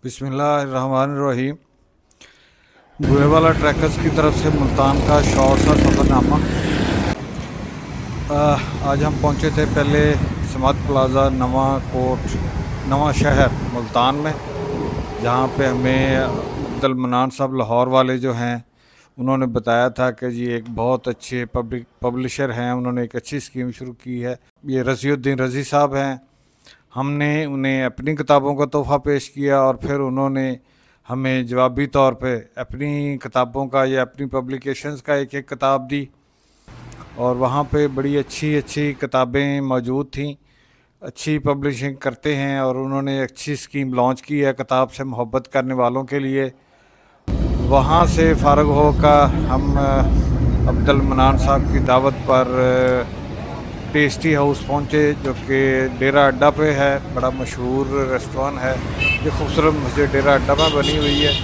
बिस्मिल्लाहिर्रहमानिर्रहीम। बुरेवाला ट्रैकर्स की तरफ से मुल्तान का शॉर्ट सा सफ़रनामा। आज हम पहुंचे थे पहले समात प्लाज़ा नवा कोट नवा शहर मुल्तान में, जहां पे हमें अब्दुल मनान साहब लाहौर वाले जो हैं उन्होंने बताया था कि जी एक बहुत अच्छे पब्लिशर हैं, उन्होंने एक अच्छी स्कीम शुरू की है। ये रज़ीउद्दीन रज़ी साहब हैं। हमने उन्हें अपनी किताबों का तोहफ़ा पेश किया और फिर उन्होंने हमें जवाबी तौर पे अपनी किताबों का या अपनी पब्लिकेशंस का एक एक किताब दी। और वहाँ पे बड़ी अच्छी अच्छी किताबें मौजूद थीं। अच्छी पब्लिशिंग करते हैं और उन्होंने अच्छी स्कीम लॉन्च की है किताब से मोहब्बत करने वालों के लिए। वहाँ से फ़ारग होकर हम अब्दुल मनान साहब की दावत पर टेस्टी हाउस पहुँचे, जो कि डेरा अड्डा पे है। बड़ा मशहूर रेस्टोरेंट है, ये खूबसूरत मस्जिद डेरा अड्डा में बनी हुई है,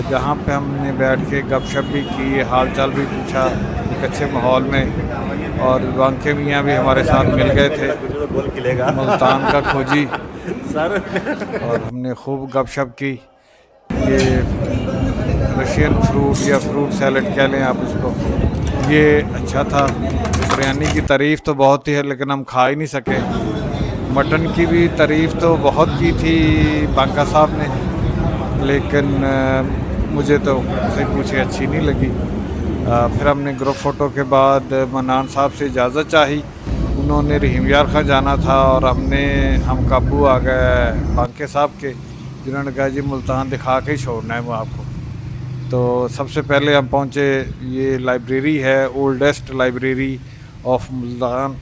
जहाँ पे हमने बैठ के गपशप भी की, हाल चाल भी पूछा एक अच्छे माहौल में। और बांके मियाँ भी हमारे साथ मिल गए थे, मुल्तान का खोजी, और हमने खूब गपशप की। ये रशियन फ्रूट या फ्रूट सैलड कह लें आप इसको, ये अच्छा था। बिरयानी की तारीफ़ तो बहुत ही है लेकिन हम खा ही नहीं सके। मटन की भी तारीफ़ तो बहुत की थी बांका साहब ने, लेकिन मुझे तो उसे कुछ अच्छी नहीं लगी। फिर हमने ग्रुप फ़ोटो के बाद मनान साहब से इजाज़त चाही। उन्होंने रहीम यार खां जाना था और हम काबू आ गए बांके साहब के, जिन्होंने कहा जी मुल्तान दिखा के ही छोड़ना है वो आपको। तो सबसे पहले हम पहुँचे, ये लाइब्रेरी है, ओल्डेस्ट लाइब्रेरी ऑफ मुल्तान,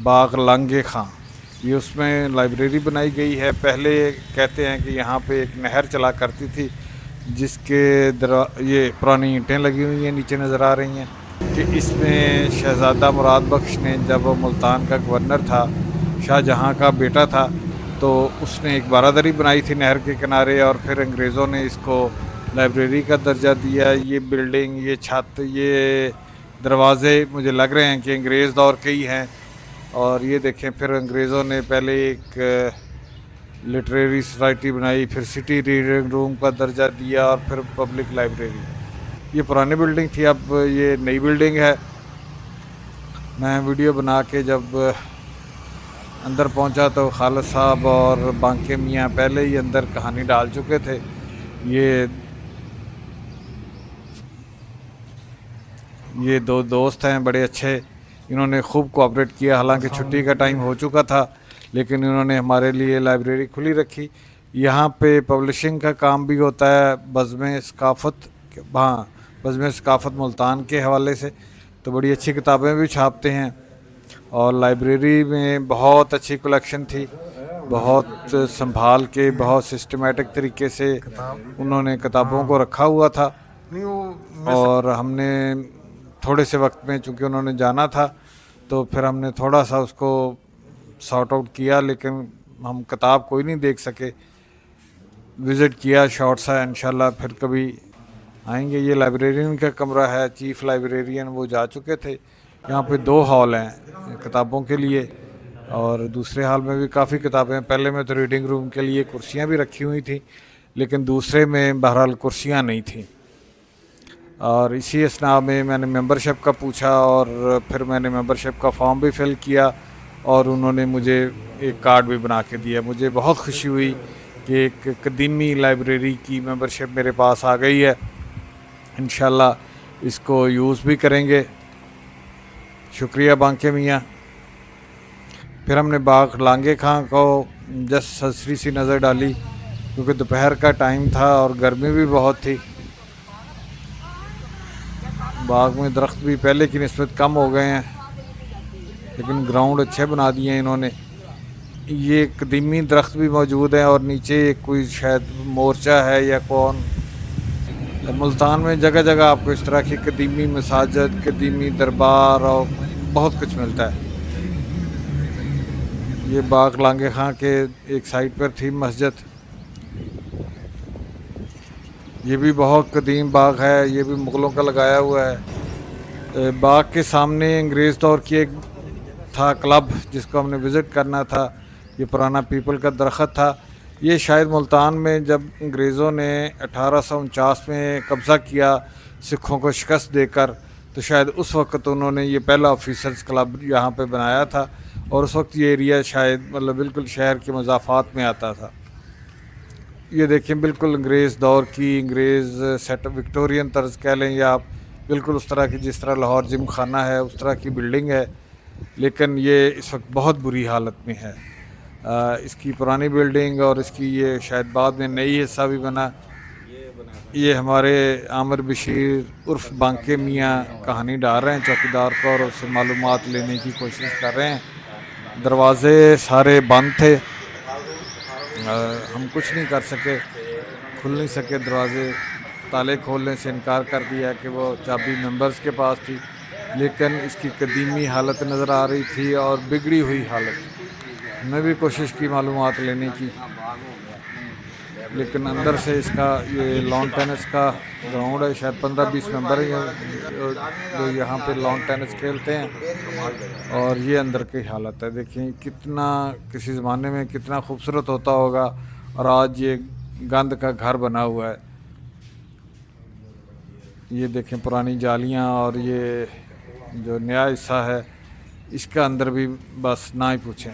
बाग लांगे खां। ये उसमें लाइब्रेरी बनाई गई है। पहले कहते हैं कि यहाँ पे एक नहर चला करती थी, जिसके ये पुरानी ईंटें लगी हुई हैं नीचे नज़र आ रही हैं, कि इसमें शहज़ादा मुराद बख्श ने, जब वो मुल्तान का गवर्नर था, शाहजहाँ का बेटा था, तो उसने एक बारादरी बनाई थी नहर के किनारे, और फिर अंग्रेज़ों ने इसको लाइब्रेरी का दर्जा दिया। ये बिल्डिंग, ये छत, ये दरवाज़े मुझे लग रहे हैं कि अंग्रेज़ दौर के ही हैं। और ये देखें, फिर अंग्रेज़ों ने पहले एक लिटरेरी सोसाइटी बनाई, फिर सिटी रीडिंग रूम का दर्जा दिया, और फिर पब्लिक लाइब्रेरी। ये पुरानी बिल्डिंग थी, अब ये नई बिल्डिंग है। मैं वीडियो बना के जब अंदर पहुंचा तो खालिद साहब और बांके मियाँ पहले ही अंदर कहानी डाल चुके थे। ये दो दोस्त हैं बड़े अच्छे, इन्होंने खूब कोऑपरेट किया। हालांकि छुट्टी का टाइम हो चुका था, लेकिन इन्होंने हमारे लिए लाइब्रेरी खुली रखी। यहाँ पे पब्लिशिंग का काम भी होता है बज़्म सकाफ़त, हाँ, बज़्म सकाफ़त मुल्तान के हवाले से, तो बड़ी अच्छी किताबें भी छापते हैं। और लाइब्रेरी में बहुत अच्छी कलेक्शन थी, बहुत संभाल के, बहुत सिस्टमेटिक तरीके से उन्होंने किताबों को रखा हुआ था। और हमने थोड़े से वक्त में, चूँकि उन्होंने जाना था, तो फिर हमने थोड़ा सा उसको सॉर्ट आउट किया, लेकिन हम किताब कोई नहीं देख सके। विज़िट किया शॉर्ट सा, इंशाल्लाह फिर कभी आएंगे। ये लाइब्रेरियन का कमरा है, चीफ़ लाइब्रेरियन वो जा चुके थे। यहाँ पे 2 हॉल हैं किताबों के लिए, और दूसरे हॉल में भी काफ़ी किताबें हैं। पहले में तो रीडिंग रूम के लिए कुर्सियाँ भी रखी हुई थी, लेकिन दूसरे में बहरहाल कुर्सियाँ नहीं थी। और इसी असना में मैंने मेंबरशिप का पूछा, और फिर मैंने मेंबरशिप का फॉर्म भी फिल किया, और उन्होंने मुझे एक कार्ड भी बना के दिया। मुझे बहुत खुशी हुई कि एक कदीमी लाइब्रेरी की मेंबरशिप मेरे पास आ गई है। इंशाल्लाह इसको यूज़ भी करेंगे। शुक्रिया बांके मियाँ। फिर हमने बाग लांगे खां को जस्ट ससरी सी नज़र डाली, क्योंकि दोपहर का टाइम था और गर्मी भी बहुत थी। बाग में दरख्त भी पहले की निस्बत कम हो गए हैं, लेकिन ग्राउंड अच्छे बना दिए हैं इन्होंने। ये कदीमी दरख्त भी मौजूद हैं, और नीचे कोई शायद मोर्चा है या कौन। मुल्तान में जगह जगह आपको इस तरह की कदीमी मसाजिद, कदीमी दरबार और बहुत कुछ मिलता है। ये बाग लांगे खां के एक साइड पर थी मस्जिद। ये भी बहुत कदीम बाग है, ये भी मुग़लों का लगाया हुआ है। बाग के सामने अंग्रेज़ दौर की एक था क्लब, जिसको हमने विज़िट करना था। ये पुराना पीपल का दरख्त था। ये शायद मुल्तान में जब अंग्रेज़ों ने 1849 में कब्ज़ा किया सिखों को शिकस्त देकर, तो शायद उस वक्त उन्होंने ये पहला ऑफिसर्स क्लब यहाँ पे बनाया था। और उस वक्त ये एरिया शायद मतलब बिल्कुल शहर के मज़ाफ़ात में आता था। ये देखें बिल्कुल अंग्रेज़ दौर की, अंग्रेज़ सेट विक्टोरियन तर्ज कह लें या आप, बिल्कुल उस तरह की जिस तरह लाहौर जिम खाना है उस तरह की बिल्डिंग है, लेकिन ये इस वक्त बहुत बुरी हालत में है। इसकी पुरानी बिल्डिंग और इसकी ये शायद बाद में नई हिस्सा भी बना। ये हमारे आमिर बशीर उर्फ बांके मियाँ कहानी डाल रहे हैं चौकीदार को और उससे मालूमात लेने की कोशिश कर रहे हैं। दरवाज़े सारे बंद थे, हम कुछ नहीं कर सके, खुल नहीं सके दरवाज़े, ताले खोलने से इनकार कर दिया कि वो चाबी मेंबर्स के पास थी। लेकिन इसकी कदीमी हालत नज़र आ रही थी और बिगड़ी हुई हालत। हमने भी कोशिश की मालूमात लेने की, लेकिन अंदर से इसका ये लॉन टेनिस का ग्राउंड है, शायद 15-20 मेंबर हैं जो यहाँ पे लॉन टेनिस खेलते हैं। और ये अंदर की हालत है, देखिए कितना किसी ज़माने में कितना खूबसूरत होता होगा और आज ये गंद का घर बना हुआ है। ये देखें पुरानी जालियाँ और ये जो नया हिस्सा है इसका अंदर भी बस ना ही पूछें,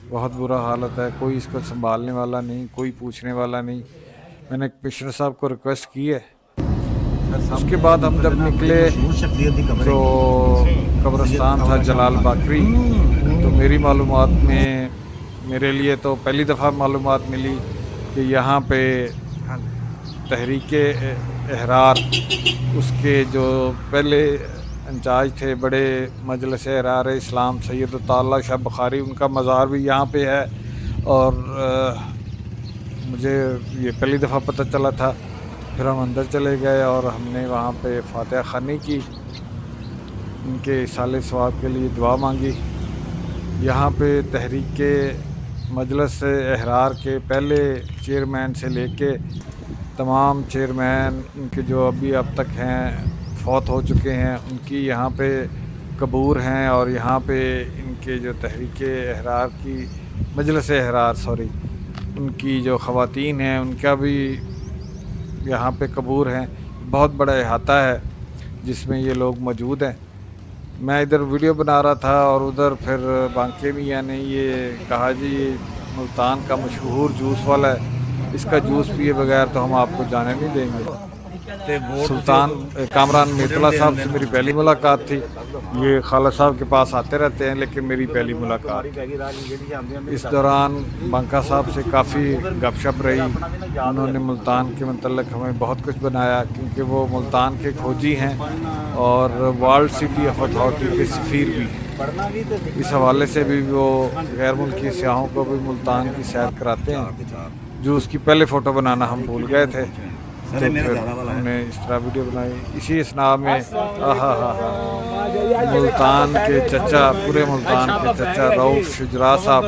बहुत बुरा हालत है। कोई इसको संभालने वाला नहीं, कोई पूछने वाला नहीं। मैंने कमिश्नर साहब को रिक्वेस्ट की है। उसके बाद हम जब निकले तो कब्रिस्तान था जलाल बाकरी। तो मेरी मालूमात में मेरे लिए तो पहली दफ़ा मालूमात मिली कि यहाँ पे तहरीके एहरार उसके जो पहले इंचार्ज थे बड़े मजलिस एहरार इस्लाम सैयद शाह बुखारी, उनका मज़ार भी यहाँ पे है। और मुझे ये पहली दफ़ा पता चला था। फिर हम अंदर चले गए और हमने वहाँ पे फातिहा ख़ानी की, उनके साले सवाब के लिए दुआ मांगी। यहाँ पे तहरीके मजलिस एहरार के पहले चेयरमैन से लेके तमाम चेयरमैन उनके जो अभी अब तक हैं फौत हो चुके हैं, उनकी यहाँ पे कबूर हैं। और यहाँ पे इनके जो तहरीके एहरार की मजलिस एहरार उनकी जो ख़वातीन हैं उनका भी यहाँ पे कबूर हैं। बहुत बड़ा अहाता है जिसमें ये लोग मौजूद हैं। मैं इधर वीडियो बना रहा था और उधर फिर बांके मियाँ ने ये कहा जी ये मुल्तान का मशहूर जूस वाला है, इसका जूस पिए बगैर तो हम आपको जाने नहीं देंगे। सुल्तान कामरान मेतला साहब से मेरी पहली मुलाकात थी। ये खाला साहब के पास आते रहते हैं लेकिन मेरी पहली मुलाकात। इस दौरान बांका साहब से काफ़ी गपशप रही। उन्होंने मुल्तान के मतलब हमें बहुत कुछ बनाया क्योंकि वो मुल्तान के खोजी हैं और वर्ल्ड सिटी ऑफ अथॉरिटी के सफ़ीर भी हैं। इस हवाले से भी वो गैर मुल्की सियाहों को भी मुल्तान की सैर कराते हैं। जो उसकी पहले फ़ोटो बनाना हम भूल गए थे, तो फिर हमने इस तरह वीडियो बनाई। इसी स्नाब में मुल्तान के चचा, पूरे मुल्तान के चचा रऊफ़ शुजरा साहब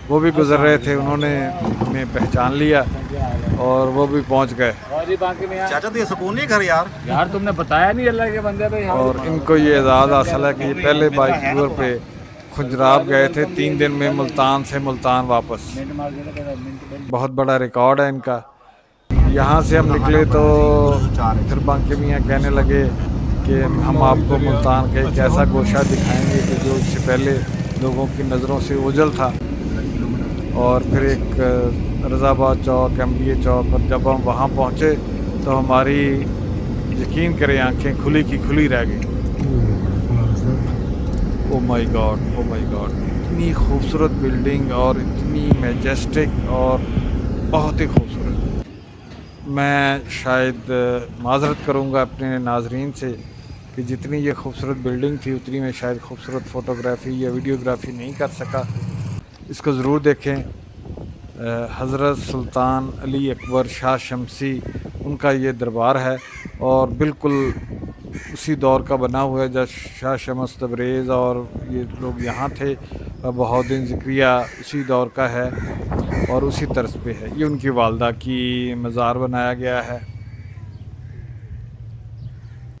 वो भी गुज़र रहे थे। उन्होंने हमें पहचान लिया और वो भी पहुंच गए। चाचा तो ये सुकून नहीं घर यार तुमने बताया नहीं अल्लाह के बंदे पे। और इनको ये एजाज़ हासिल है कि ये पहले बाइक टूर पे खुजराब गए थे, 3 दिन में मुल्तान से मुल्तान वापस। बहुत बड़ा रिकॉर्ड है इनका। यहाँ से हम निकले तो फिर बांके मियाँ कहने लगे कि हम आपको मुल्तान का एक ऐसा गोशा दिखाएंगे कि जो इससे पहले लोगों की नज़रों से ओझल था। और फिर एक रज़ाबाद चौक, MBA चौक, और जब हम वहाँ पहुँचे तो हमारी यकीन करें आंखें खुली की खुली रह गई। Oh my God, oh my God, इतनी खूबसूरत बिल्डिंग और इतनी मैजेस्टिक और बहुत ही खूबसूरत। मैं शायद माज़रत करूँगा अपने नाजरीन से कि जितनी ये खूबसूरत बिल्डिंग थी उतनी मैं शायद खूबसूरत फ़ोटोग्राफ़ी या वीडियोग्राफ़ी नहीं कर सका। इसको ज़रूर देखें। हज़रत सुल्तान अली अकबर शाह शमसी उनका ये दरबार है और बिल्कुल उसी दौर का बना हुआ है जब शाह शमस तबरेज़ और ये लोग यहाँ थे। बहाउद्दीन ज़िक्रिया उसी दौर का है और उसी तर्ज पे है। ये उनकी वालदा की मज़ार बनाया गया है।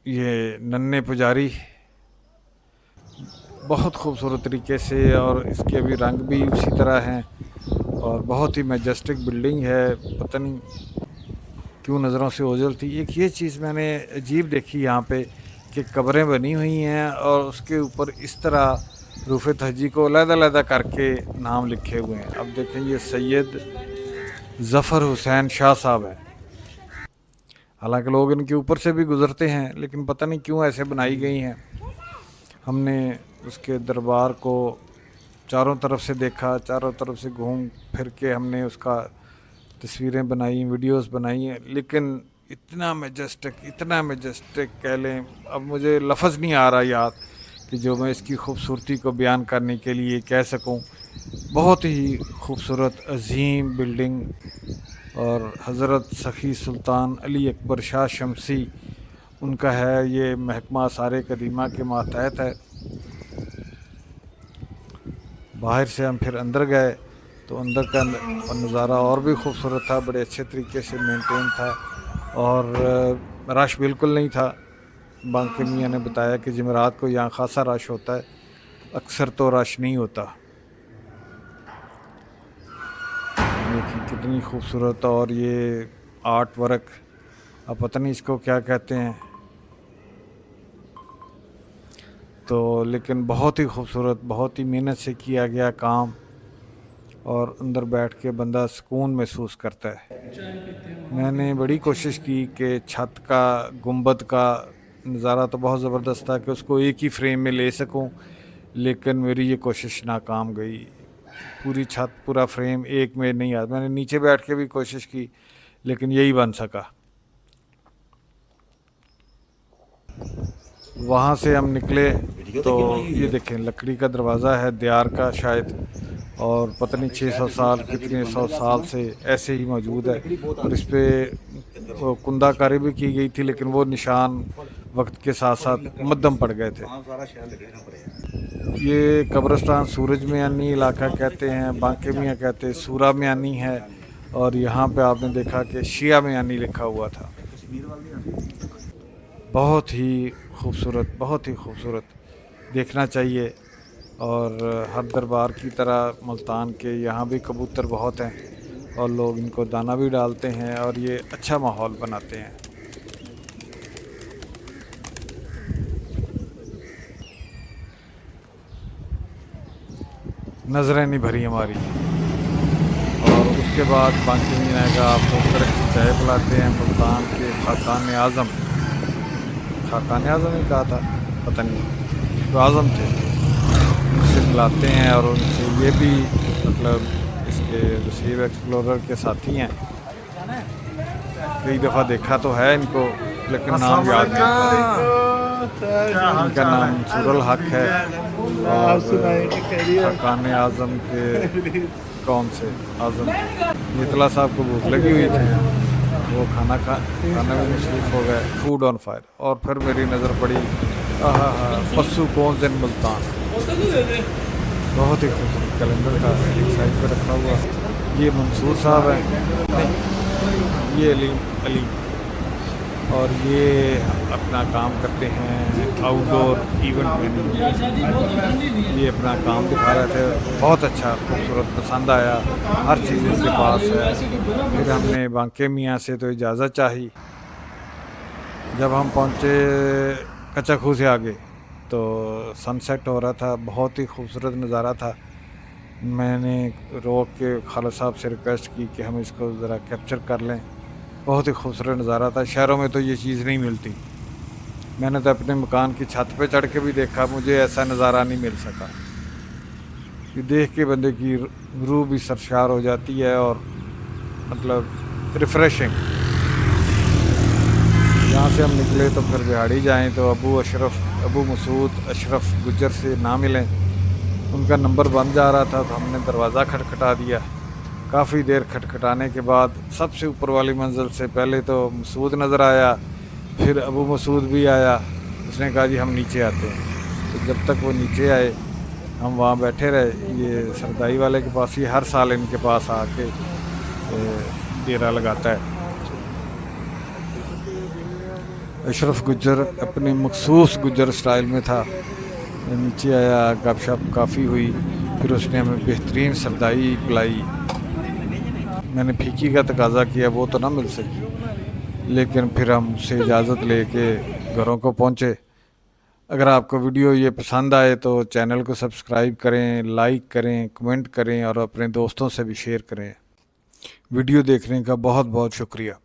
ये नन्हे पुजारी बहुत खूबसूरत तरीके से, और इसके अभी रंग भी उसी तरह हैं, और बहुत ही मैजेस्टिक बिल्डिंग है। पता नहीं क्यों नज़रों से ओझल थी। एक ये चीज़ मैंने अजीब देखी यहाँ पे कि कब्रें बनी हुई हैं और उसके ऊपर इस तरह रूफ़ तहजी को अलग-अलग करके नाम लिखे हुए हैं। अब देखें, ये सैयद ज़फ़र हुसैन शाह साहब हैं। हालांकि लोग इनके ऊपर से भी गुज़रते हैं, लेकिन पता नहीं क्यों ऐसे बनाई गई हैं। हमने उसके दरबार को चारों तरफ से देखा, चारों तरफ से घूम फिर के हमने उसका तस्वीरें बनाई, वीडियोस बनाई हैं, लेकिन इतना मैजेस्टिक कह लें, अब मुझे लफ्ज़ नहीं आ रहा याद कि जो मैं इसकी खूबसूरती को बयान करने के लिए कह सकूं। बहुत ही खूबसूरत अजीम बिल्डिंग, और हज़रत सखी सुल्तान अली अकबर शाह शमसी उनका है। ये महकमा आसार कदीमा के मातहत है। बाहर से हम फिर अंदर गए तो अंदर का नज़ारा और भी खूबसूरत था, बड़े अच्छे तरीके से मेंटेन था, और रश बिल्कुल नहीं था। बांके मियाँ ने बताया कि जमेरात को यहाँ खासा रश होता है, अक्सर तो रश नहीं होता। देखिए कितनी खूबसूरत, और ये आर्ट वर्क, अब पता नहीं इसको क्या कहते हैं, तो लेकिन बहुत ही खूबसूरत, बहुत ही मेहनत से किया गया काम, और अंदर बैठ के बंदा सुकून महसूस करता है। मैंने बड़ी कोशिश की कि छत का गुंबद का नज़ारा तो बहुत ज़बरदस्त था कि उसको एक ही फ्रेम में ले सकूं, लेकिन मेरी ये कोशिश नाकाम गई। पूरी छत, पूरा फ्रेम एक में नहीं आ, मैंने नीचे बैठ के भी कोशिश की, लेकिन यही बन सका। वहाँ से हम निकले तो ये देखें, लकड़ी का दरवाज़ा है दियार का शायद, और पता नहीं 600 साल कितने 100 साल से ऐसे ही मौजूद है, और इस पर कुंदाकारी भी की गई थी, लेकिन वो निशान वक्त के साथ साथ मध्यम पड़ गए थे। ये कब्रिस्तान सूरज मियानी इलाका कहते हैं, बांके मियाँ कहते हैं, सूरा मियानी है, और यहाँ पे आपने देखा कि शिया मियानी लिखा हुआ था। बहुत ही खूबसूरत, बहुत ही खूबसूरत, देखना चाहिए। और हर दरबार की तरह मुल्तान के यहाँ भी कबूतर बहुत हैं, और लोग इनको दाना भी डालते हैं, और ये अच्छा माहौल बनाते हैं। नज़रें नहीं भरी हमारी। और उसके बाद बांके मियाँ का आपको तरह से चाय पिलाते हैं। मुल्तान के खाकान आज़म ही कहा था, पता नहीं, तो आज़म थे, उनसे मिलाते हैं, और उनसे ये भी मतलब इसके वसीब एक्सप्लोरर के साथी हैं। कई दफ़ा देखा तो है इनको, लेकिन नाम याद नहीं। इनका नाम सुरल हक है, और खाकान आज़म के कौन से आज़म मितला साहब को भूख लगी हुई थी, वो खाना में मसरूफ़ हो गए, फूड ऑन फायर। और फिर मेरी नज़र पड़ी पस्सू कौन दिन मुल्तान, बहुत ही खूबसूरत कैलेंडर था एक साइड पर रखा हुआ। ये मंसूर साहब हैं, ये अली, और ये अपना काम करते हैं आउटडोर इवेंट मैनेजमेंट। ये अपना काम दिखा रहे थे, बहुत अच्छा खूबसूरत, पसंद आया, हर चीज़ इनके पास है। फिर हमने बांके मियाँ से तो इजाज़त चाही। जब हम पहुँचे कच्चा खूह से आगे तो सनसेट हो रहा था, बहुत ही खूबसूरत नज़ारा था। मैंने रोक के खालिद साहब से रिक्वेस्ट की कि हम इसको ज़रा कैप्चर कर लें। बहुत ही खूबसूरत नज़ारा था, शहरों में तो ये चीज़ नहीं मिलती। मैंने तो अपने मकान की छत पे चढ़ के भी देखा, मुझे ऐसा नज़ारा नहीं मिल सका। ये देख के बंदे की रूह भी सरशार हो जाती है, और मतलब रिफ़्रेशिंग। यहाँ से हम निकले तो फिर बिहाड़ी जाएं तो अबू मसूद अशरफ गुज्जर से ना मिलें, उनका नंबर बंद जा रहा था, तो हमने दरवाज़ा खटखटा दिया। काफ़ी देर खटखटाने के बाद सबसे ऊपर वाली मंजिल से पहले तो मसूद नज़र आया, फिर अबू मसूद भी आया। उसने कहा जी हम नीचे आते हैं। तो जब तक वो नीचे आए हम वहाँ बैठे रहे। ये सरदाई वाले के पास, ये हर साल इनके पास आके डेरा लगाता है। अशरफ गुज्जर अपनी मखसूस गुज्जर स्टाइल में था, मैं नीचे आया, गपशप काफ़ी हुई, फिर उसने हमें बेहतरीन सरदाई पिलाई। मैंने फीकी का तकाजा किया, वो तो ना मिल सकी, लेकिन फिर हम उससे इजाज़त लेके घरों को पहुँचे। अगर आपको वीडियो ये पसंद आए तो चैनल को सब्सक्राइब करें, लाइक करें, कमेंट करें और अपने दोस्तों से भी शेयर करें। वीडियो देखने का बहुत बहुत शुक्रिया।